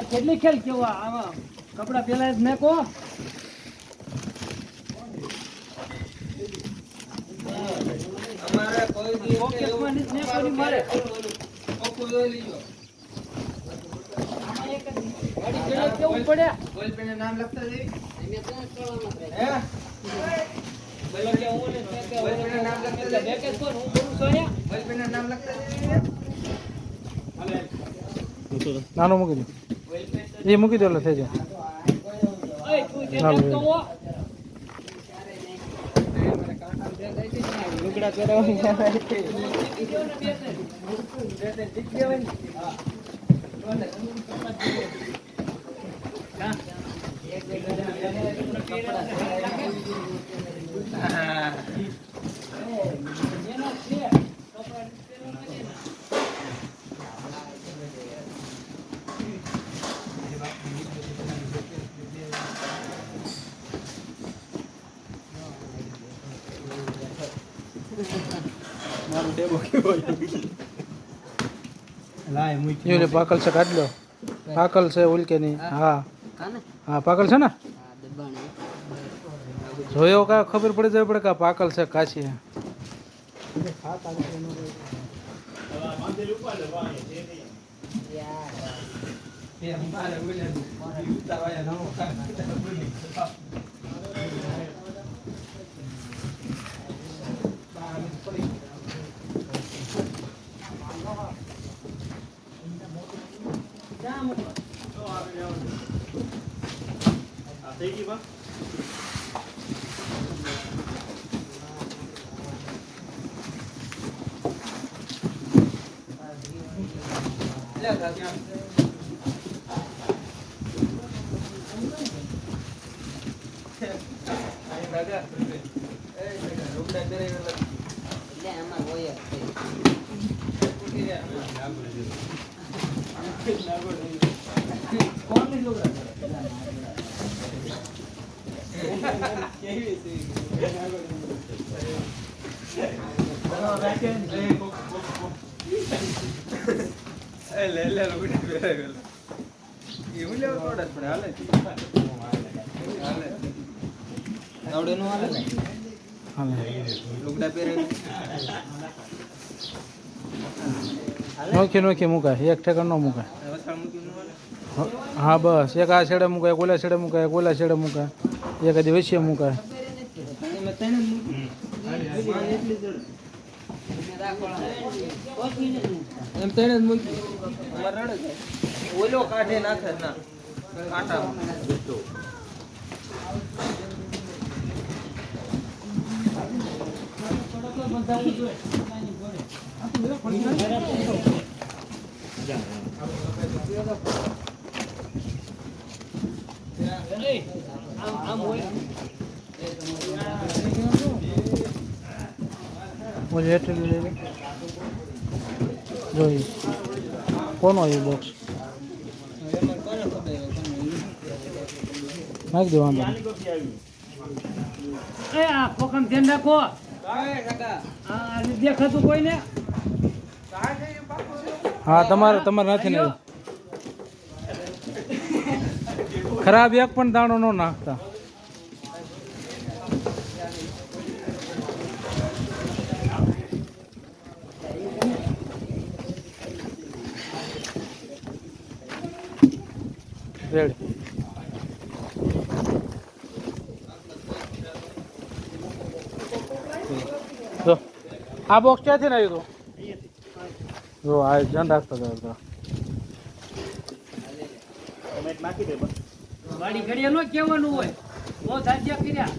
કેટલી ખેલ કેવા આવા કપડા પેલા જ મેકો અમારે કોઈ દી પોકેટમાં નીચ મેકો ની મારે ઓકો લઈ લ્યો ગાડી પેલા કેવું પડે બોલ પેને નામ લખતા જઈ એને તો ચડવામાં હે બોલો કે હું ને કે બોલ પેને નામ લખતા જઈ બેકે કોણ હું કરું છું અહીંયા બોલ પેને નામ લખતા જઈ હાલે નાનો મૂકી દો એ મૂકી દો એટલે થઈ જાય ઓય તું જે તો હો લુગડા પહેરવાની મારું ડેબો કેવો લાય મુઈ એ પાકલ છે કાઢ લો પાકલ છે ઉલકે ની હા હા પાકલ છે ને જોયો કા ખબર પડી જાય પડે કે આ પાકલ છે કાચી છે મારે બોલે ઉતારવાયા નવો નોખી નોખી મુકાય એક ઠેકાણ ન મુકાય હા બસ એક આ છેડે મુકાય ઓલા છેડે મુકાય ઓલા છેડે મુકાય એક આદી વચ્ચે મુકાય એમ તેને જ મૂકી અમારે રડે જાય ઓલો કાઢે નાખે ના કાંટા મુझे એટલું લઈ લે જોઈ કોનો એ બોક્સ નાખી દો વાંધો એ આ ફોકમ ધ્યાન રાખો આ દેખાતું કોઈને હા તમારે નથી ને ખરાબ એક પણ દાણો ન નાખતા રેડી જો આ બોક્સ ક્યાંથી ને આવ્યું હતું જો આ ધ્યાન રાખતા હતા વાડી ઘડીએ નો કહેવાનું હોય બહુ સાધ્યા કર્યા